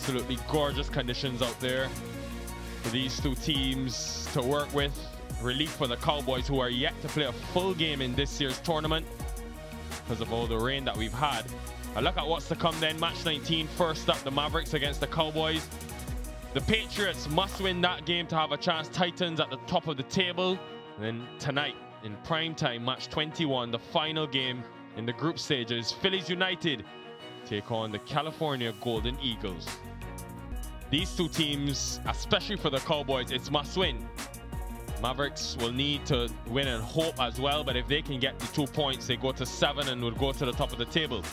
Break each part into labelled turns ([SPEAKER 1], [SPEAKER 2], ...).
[SPEAKER 1] Absolutely gorgeous conditions out there for these two teams to work with. Relief for the Cowboys, who are yet to play a full game in this year's tournament because of all the rain that we've had. A look at what's to come then. Match 19, first up, the Mavericks against the Cowboys. The Patriots must win that game to have a chance. Titans at the top of the table. And then tonight, in prime time, match 21, the final game in the group stages, Phillies United take on the California Golden Eagles. These two teams, especially for the Cowboys, it's must win. Mavericks will need to win and hope as well, but if they can get the 2 points, they go to 7 and will go to the top of the table.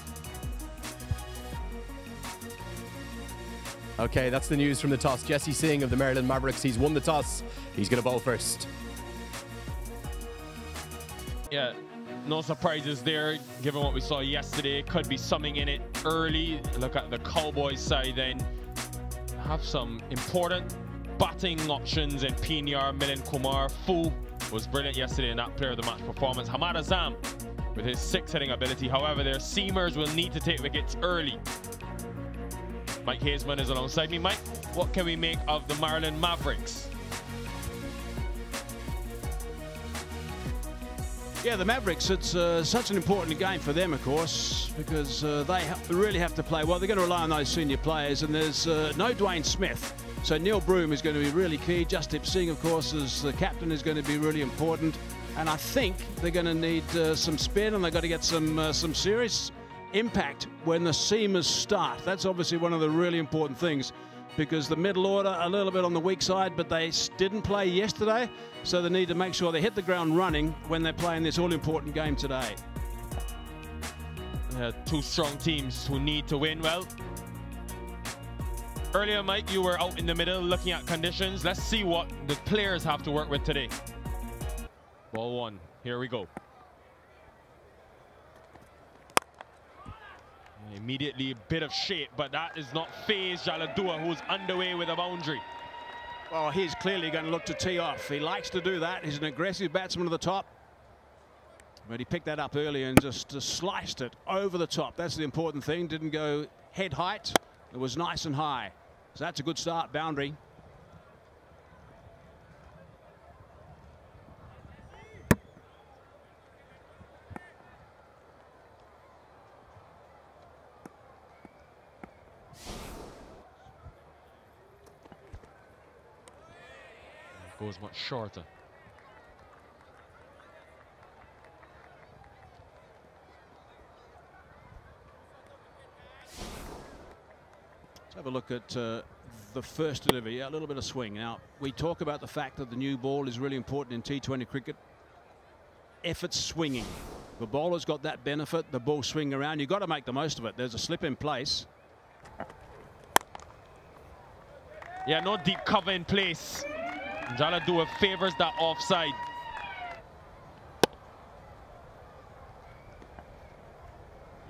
[SPEAKER 2] Okay, that's the news from the toss. Jesse Singh of the Maryland Mavericks, he's won the toss. He's going to bowl first.
[SPEAKER 1] Yeah, no surprises there, given what we saw yesterday. Could be something in it early. Look at the Cowboys side then. Have some important batting options in PNR, Milind Kumar. Fu was brilliant yesterday in that player of the match performance. Hamad Azam with his 6 hitting ability. However, their seamers will need to take wickets early. Mike Hazeman is alongside me. Mike, what can we make of the Maryland Mavericks?
[SPEAKER 3] Yeah, the Mavericks, it's such an important game for them, of course, because they really have to play well. They're going to rely on those senior players, and there's no Dwayne Smith. So Neil Broom is going to be really key. Jasdeep Singh, of course, as the captain, is going to be really important. And I think they're going to need some spin, and they've got to get some serious impact when the seamers start. That's obviously one of the really important things, because the middle order a little bit on the weak side, but they didn't play yesterday, so they need to make sure they hit the ground running when they're playing this all-important game today.
[SPEAKER 1] Two strong teams who need to win well. Earlier, Mike, you were out in the middle looking at conditions. Let's see what the players have to work with today. Ball one, here we go. Immediately a bit of shape, but that is not phased Jaladua, who's underway with a boundary.
[SPEAKER 3] Well, he's clearly going to look to tee off. He likes to do that. He's an aggressive batsman at the top. But he picked that up early and just sliced it over the top. That's the important thing. Didn't go head height. It was nice and high. So that's a good start, boundary.
[SPEAKER 1] Goes much shorter.
[SPEAKER 3] Let's have a look at the first delivery. A little bit of swing. Now, we talk about the fact that the new ball is really important in T20 cricket. Effort swinging. The bowler's got that benefit, the ball swing around. You've got to make the most of it. There's a slip in place.
[SPEAKER 1] Yeah, no deep cover in place. Jaladua favors that offside.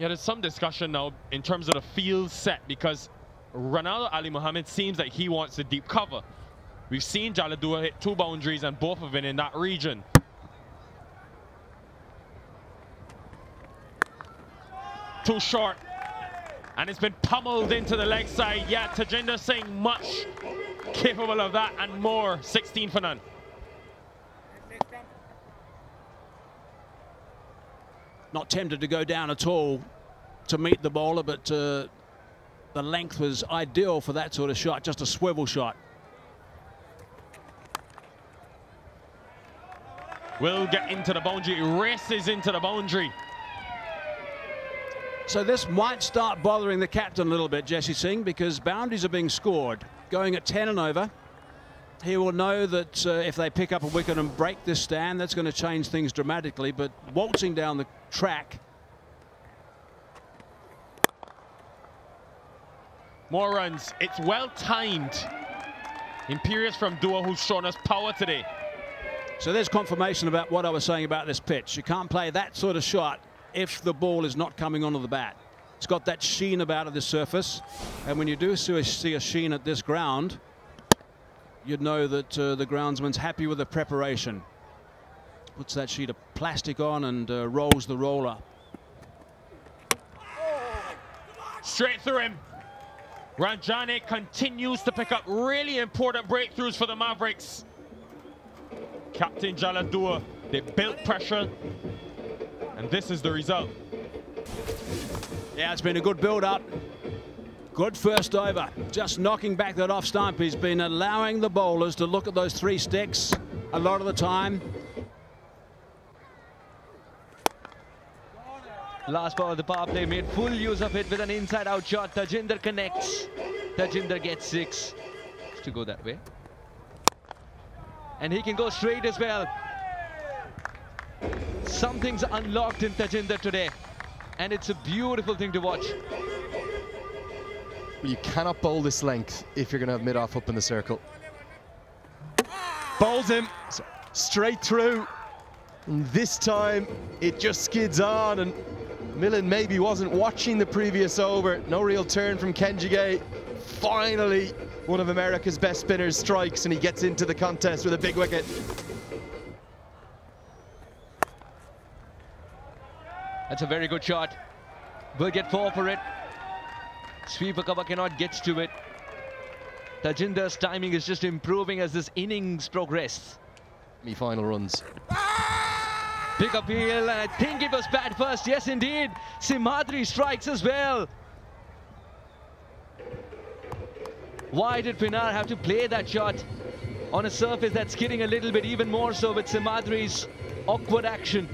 [SPEAKER 1] Yeah, there's some discussion now in terms of the field set, because Ronaldo Ali Muhammad seems like he wants the deep cover. We've seen Jaladua hit 2 boundaries and both of them in that region. Too short. And it's been pummeled into the leg side. Yeah, Tajinder Singh much capable of that and more. 16 for none.
[SPEAKER 3] Not tempted to go down at all to meet the bowler, but the length was ideal for that sort of shot. Just a swivel shot.
[SPEAKER 1] Will get into the boundary. Races into the boundary.
[SPEAKER 3] So this might start bothering the captain a little bit, Jesse Singh, because boundaries are being scored. Going at 10 and over, he will know that if they pick up a wicket and break this stand, that's going to change things dramatically. But waltzing down the track.
[SPEAKER 1] More runs. It's well timed. Imperious from Dua, who's shown us power today.
[SPEAKER 3] So there's confirmation about what I was saying about this pitch. You can't play that sort of shot if the ball is not coming onto the bat. It's got that sheen about it, this surface. And when you do see a sheen at this ground, you'd know that the groundsman's happy with the preparation. Puts that sheet of plastic on and rolls the roller.
[SPEAKER 1] Straight through him. Ranjane continues to pick up really important breakthroughs for the Mavericks. Captain Jaladua, they built pressure, and this is the result.
[SPEAKER 3] Yeah, it's been a good build-up. Good first over. Just knocking back that off stump. He's been allowing the bowlers to look at those 3 sticks a lot of the time.
[SPEAKER 4] Last ball of the power play, made full use of it with an inside-out shot. Tajinder connects. Tajinder gets 6 to go that way. And he can go straight as well. Something's unlocked in Tajinder today. And it's a beautiful thing to watch.
[SPEAKER 2] You cannot bowl this length if you're going to have mid-off up in the circle.
[SPEAKER 5] Bowls him straight through. And this time it just skids on, and Millen maybe wasn't watching the previous over. No real turn from Kenjige. Finally, one of America's best spinners strikes, and he gets into the contest with a big wicket.
[SPEAKER 4] That's a very good shot. Will get 4 for it. Sweeper cover cannot get to it. Tajinder's timing is just improving as this innings progress.
[SPEAKER 2] Final runs.
[SPEAKER 4] Big appeal, and I think it was bad first. Yes, indeed. Simadri strikes as well. Why did Pinar have to play that shot on a surface that's skidding a little bit, even more so with Simadri's awkward action?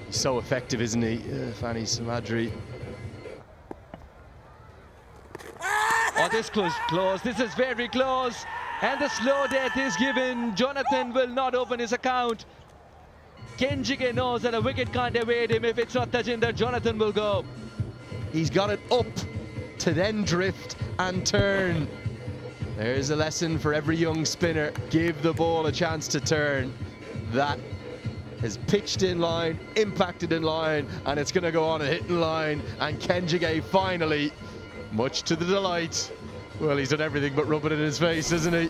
[SPEAKER 2] He's so effective, isn't he, Fanny Simadri?
[SPEAKER 4] Oh, this close. This is very close. And the slow death is given. Jonathan will not open his account. Kenjige knows that a wicket can't evade him. If it's not Tajinder, Jonathan will go.
[SPEAKER 2] He's got it up to then drift and turn. There's a lesson for every young spinner. Give the ball a chance to turn. That has pitched in line, impacted in line, and it's going to go on a hit in line. And Kenjige finally, much to the delight, well, he's done everything but rub it in his face, isn't he?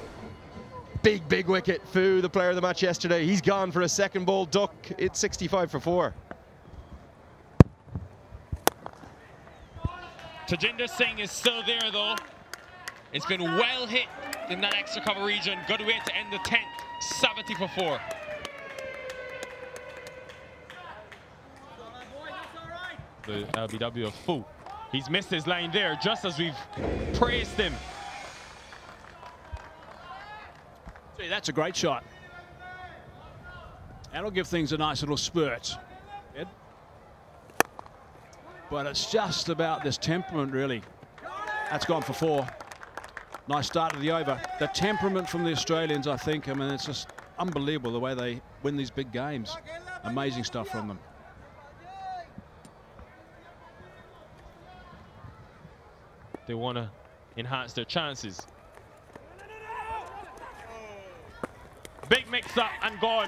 [SPEAKER 2] Big wicket. Fu, the player of the match yesterday, he's gone for a second ball duck. It's 65 for 4.
[SPEAKER 1] Tajinder Singh is still there though. It's been well hit in that extra cover region. Good way to end the 10th. 70 for 4. The LBW of Fu. He's missed his line there just as we've praised him.
[SPEAKER 3] See, that's a great shot. That'll give things a nice little spurt. Ed? But it's just about this temperament, really. That's gone for 4. Nice start of the over. The temperament from the Australians, I think, I mean, it's just unbelievable the way they win these big games. Amazing stuff from them.
[SPEAKER 1] They want to enhance their chances. Big mix-up and gone.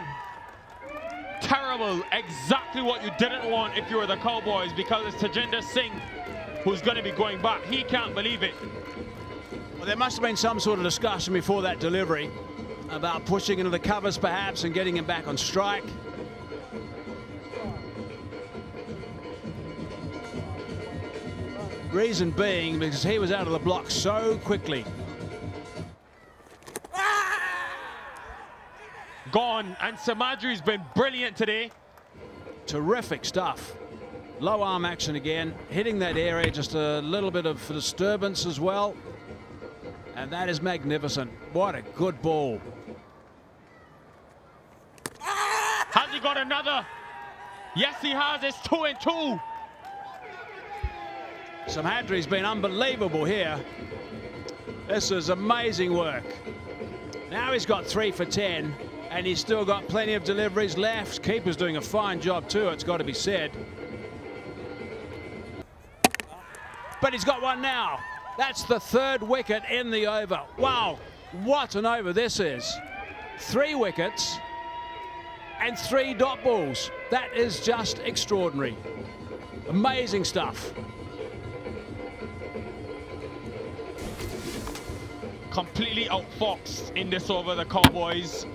[SPEAKER 1] Terrible. Exactly what you didn't want if you were the Cowboys, because it's Tajinder Singh who's going to be going back. He can't believe it.
[SPEAKER 3] Well, there must have been some sort of discussion before that delivery about pushing into the covers perhaps and getting him back on strike. Reason being because he was out of the block so quickly.
[SPEAKER 1] Gone, and Simadri's been brilliant today.
[SPEAKER 3] Terrific stuff. Low arm action again, hitting that area, just a little bit of disturbance as well. And that is magnificent. What a good ball.
[SPEAKER 1] Has he got another? Yes, he has. It's 2 and 2.
[SPEAKER 3] Simadri's been unbelievable here. This is amazing work. Now he's got 3 for 10, and he's still got plenty of deliveries left. Keeper's doing a fine job too, it's got to be said. But he's got one now. That's the 3rd wicket in the over. Wow, what an over this is. 3 wickets and 3 dot balls. That is just extraordinary. Amazing stuff.
[SPEAKER 1] Completely outfoxed in this over, the Cowboys.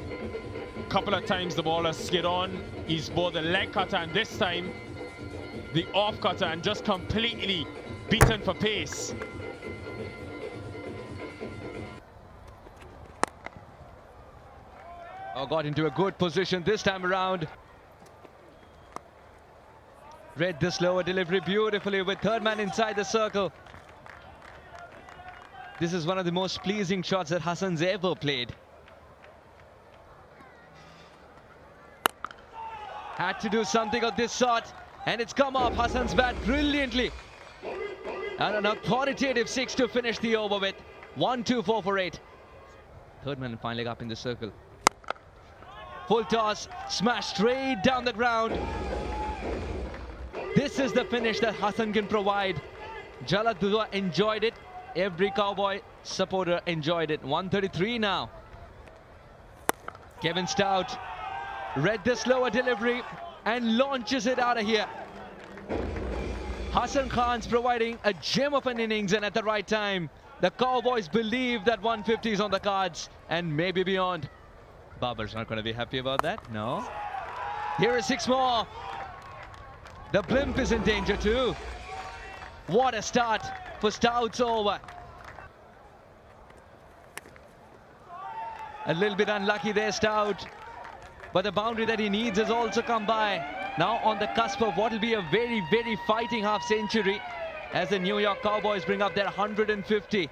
[SPEAKER 1] A couple of times the ball has skid on. He's both the leg cutter and this time the off cutter, and just completely beaten for pace.
[SPEAKER 4] Shaw got into a good position this time around. Read the slower delivery beautifully with third man inside the circle. This is one of the most pleasing shots that Hassan's ever played. Had to do something of this sort, and it's come off Hassan's bat brilliantly. And an authoritative 6 to finish the over with. 1-2-4 for 8. Third man finally up in the circle. Full toss, smash straight down the ground. This is the finish that Hassan can provide. Jalal Dua enjoyed it. Every Cowboy supporter enjoyed it. 133 now. Kevin Stout read the slower delivery and launches it out of here. Hassan Khan's providing a gem of an innings, and at the right time, the Cowboys believe that 150 is on the cards and maybe beyond. Babar's not going to be happy about that. No. Here is 6 more. The blimp is in danger too. What a start for Stout's over. A little bit unlucky there, Stout. But the boundary that he needs has also come by. Now on the cusp of what will be a very, very fighting half century as the New York Cowboys bring up their 150.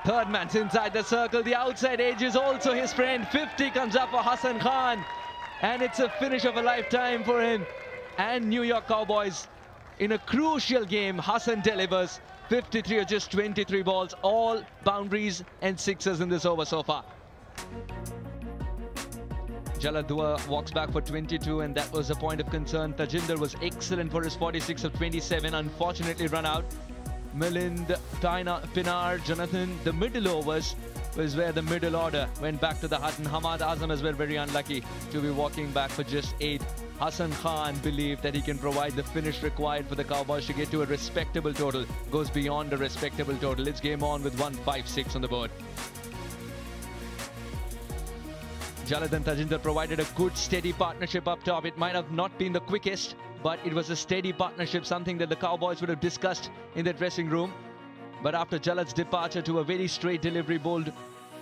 [SPEAKER 4] Third man's inside the circle. The outside edge is also his friend. 50 comes up for Hassan Khan. And it's a finish of a lifetime for him. And New York Cowboys in a crucial game. Hassan delivers 53 or just 23 balls. All boundaries and sixes in this over so far. Jalal Dua walks back for 22, and that was a point of concern. Tajinder was excellent for his 46 of 27, unfortunately run out. Milind, Pinar, Jonathan, the middle overs was where the middle order went back to the hut, and Hamad Azam as well very unlucky to be walking back for just 8. Hassan Khan believed that he can provide the finish required for the Cowboys to get to a respectable total. Goes beyond a respectable total. It's game on with 156 on the board. Jalal and Tajinder provided a good steady partnership up top. It might have not been the quickest, but it was a steady partnership, something that the Cowboys would have discussed in the dressing room. But after Jalad's departure to a very straight delivery bowled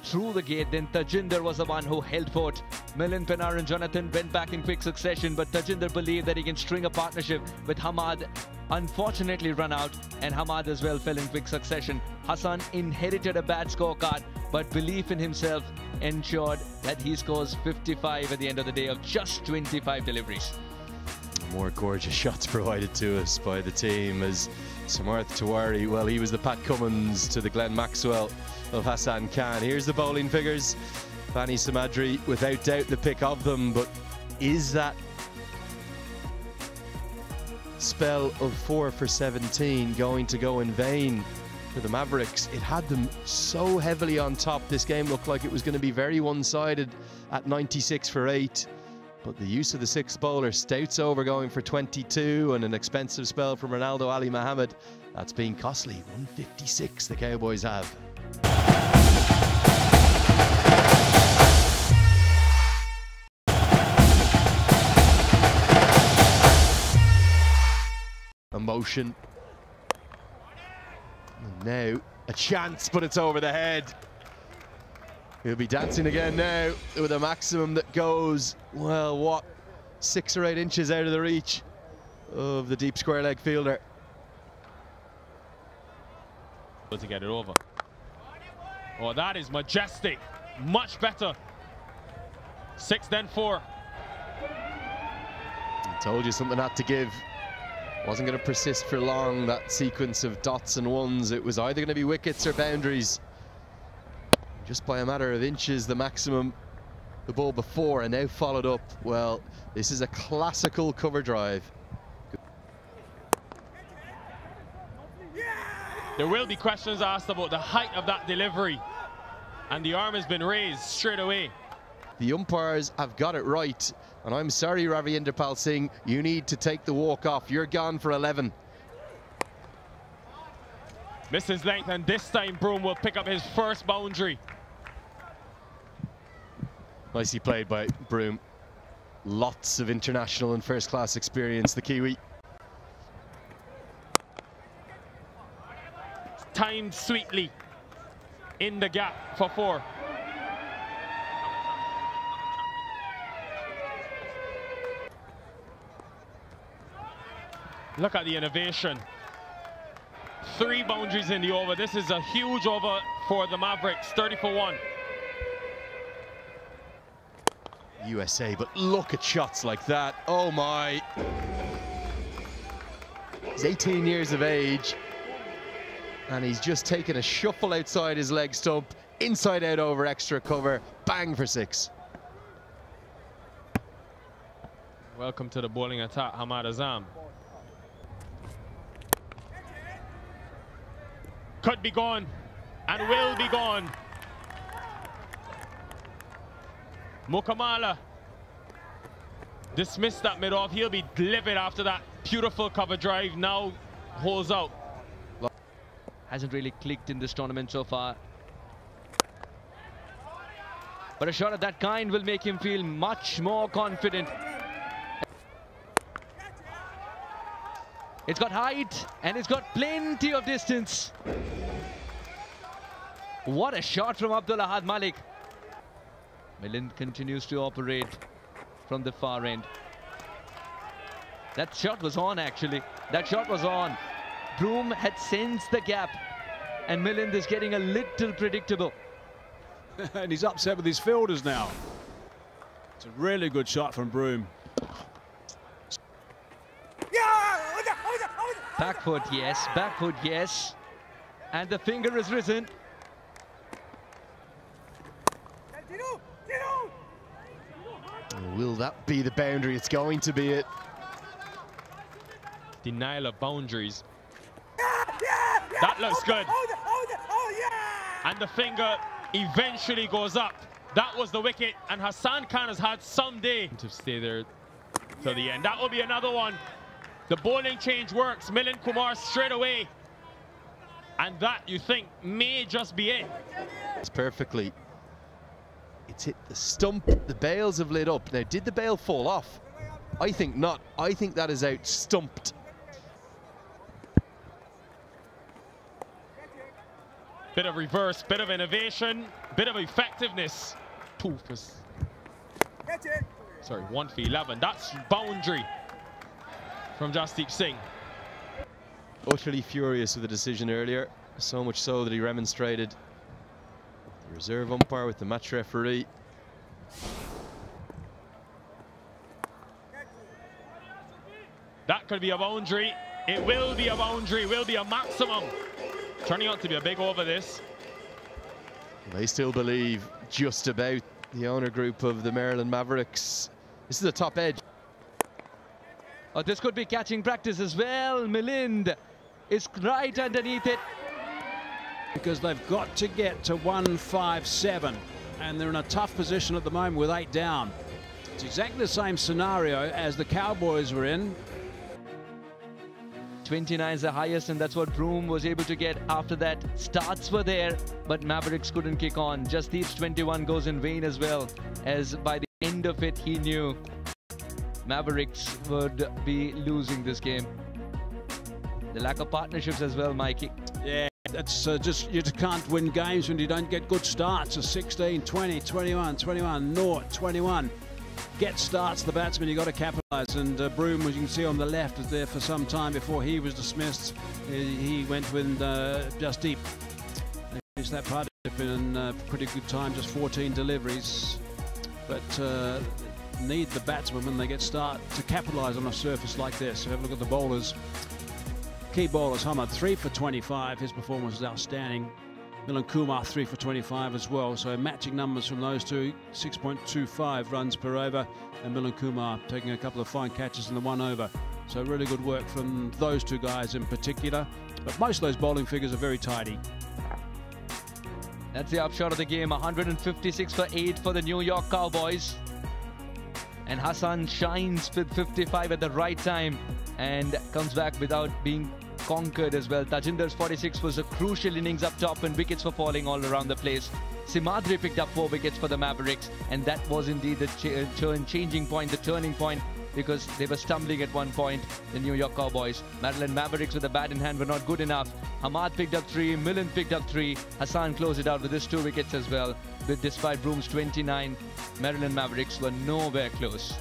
[SPEAKER 4] through the gate, then Tajinder was the one who held fort. Milind, Pinar and Jonathan went back in quick succession, but Tajinder believed that he can string a partnership with Hamad. Unfortunately run out, and Hamad as well fell in quick succession. Hassan inherited a bad scorecard, but belief in himself ensured that he scores 55 at the end of the day of just 25 deliveries.
[SPEAKER 5] More gorgeous shots provided to us by the team as Samarth Tiwari, well, he was the Pat Cummins to the Glenn Maxwell of Hassan Khan. Here's the bowling figures. Bani Samadri, without doubt the pick of them, but is that spell of 4 for 17 going to go in vain for the Mavericks? It had them so heavily on top. This game looked like it was going to be very one-sided at 96 for 8. But the use of the 6th bowler, Stout's over going for 22, and an expensive spell from Ronaldo Ali Mohammed. That's been costly. 156 the Cowboys have. Emotion. And now a chance, but it's over the head. He'll be dancing again now with a maximum that goes, well, what, 6 or 8 inches out of the reach of the deep square leg fielder.
[SPEAKER 1] To get it over. Oh, that is majestic. Much better. 6 then 4.
[SPEAKER 5] I told you something had to give. Wasn't going to persist for long, that sequence of dots and ones. It was either going to be wickets or boundaries. Just by a matter of inches, the maximum the ball before, and now followed up. Well, this is a classical cover drive.
[SPEAKER 1] There will be questions asked about the height of that delivery, and the arm has been raised straight away.
[SPEAKER 5] The umpires have got it right, and I'm sorry, Ravinder Pal Singh, you need to take the walk off. You're gone for 11.
[SPEAKER 1] Misses length, and this time Broom will pick up his first boundary.
[SPEAKER 5] Nicely played by Broom. Lots of international and first-class experience, the Kiwi.
[SPEAKER 1] Timed sweetly in the gap for 4. Look at the innovation. 3 boundaries in the over. This is a huge over for the Mavericks, 30 for 1.
[SPEAKER 2] USA, but look at shots like that. Oh my. He's 18 years of age, and he's just taken a shuffle outside his leg stump, inside out over extra cover, bang for 6.
[SPEAKER 1] Welcome to the bowling attack, Hamad Azam. Could be gone, and will be gone. Mukamala dismissed that mid-off. He'll be livid after that beautiful cover drive. Now holds out.
[SPEAKER 4] Hasn't really clicked in this tournament so far. But a shot of that kind will make him feel much more confident. It's got height and it's got plenty of distance. What a shot from Abdul Ahad Malik. Milind continues to operate from the far end. That shot was on, actually. That shot was on. Broom had sensed the gap, and Milind is getting a little predictable.
[SPEAKER 3] And he's upset with his fielders now. It's a really good shot from Broom.
[SPEAKER 4] Back foot, yes. Back foot, yes. And the finger has risen.
[SPEAKER 2] Will that be the boundary? It's going to be it.
[SPEAKER 1] Denial of boundaries. That looks good. And the finger eventually goes up. That was the wicket, and Hassan Khan has had some day to stay there till the end. That will be another one. The bowling change works. Milind Kumar straight away. And that, you think, may just be it.
[SPEAKER 2] It's perfectly. It's hit the stump. The bails have lit up. Now, did the bail fall off? I think not. I think that is out stumped.
[SPEAKER 1] Bit of reverse, bit of innovation, bit of effectiveness. 2 for... Sorry, 1 for 11. That's boundary from Jasdeep Singh.
[SPEAKER 2] Utterly furious with the decision earlier. So much so that he remonstrated. The reserve umpire with the match referee.
[SPEAKER 1] That could be a boundary. It will be a boundary, will be a maximum. Turning out to be a big over this.
[SPEAKER 2] They still believe just about the owner group of the Maryland Mavericks. This is the top edge.
[SPEAKER 4] Oh, this could be catching practice as well. Milind is right underneath it.
[SPEAKER 3] Because they've got to get to 157, and they're in a tough position at the moment with 8 down. It's exactly the same scenario as the Cowboys were in.
[SPEAKER 4] 29 is the highest, and that's what Broom was able to get after that. Starts were there, but Mavericks couldn't kick on. Jasdeep's 21 goes in vain as well, as by the end of it, he knew Mavericks would be losing this game. The lack of partnerships as well, Mikey.
[SPEAKER 3] Yeah, that's just, you just can't win games when you don't get good starts. A 16, 20, 21, 21, 0, 21. Get starts, the batsman, you've got to capitalise. And Broom, as you can see on the left, was there for some time before he was dismissed. He went with Jasdeep. They finished that partnership in a pretty good time, just 14 deliveries. But need the batsmen when they get start to capitalise on a surface like this. So have a look at the bowlers. Key bowlers, Hamad 3 for 25. His performance was outstanding. Milind Kumar 3 for 25 as well. So matching numbers from those two, 6.25 runs per over. And Milind Kumar taking a couple of fine catches in the 1 over. So really good work from those two guys in particular. But most of those bowling figures are very tidy.
[SPEAKER 4] That's the upshot of the game. 156 for 8 for the New York Cowboys. And Hassan shines with 55 at the right time and comes back without being conquered as well. Tajinder's 46 was a crucial innings up top, and wickets were falling all around the place. Simadri picked up 4 wickets for the Mavericks, and that was indeed the changing point, the turning point, because they were stumbling at one point, the New York Cowboys. Maryland Mavericks with a bat in hand were not good enough. Hamad picked up 3, Milind picked up 3. Hassan closed it out with his 2 wickets as well. But despite Broom's 29, Maryland Mavericks were nowhere close.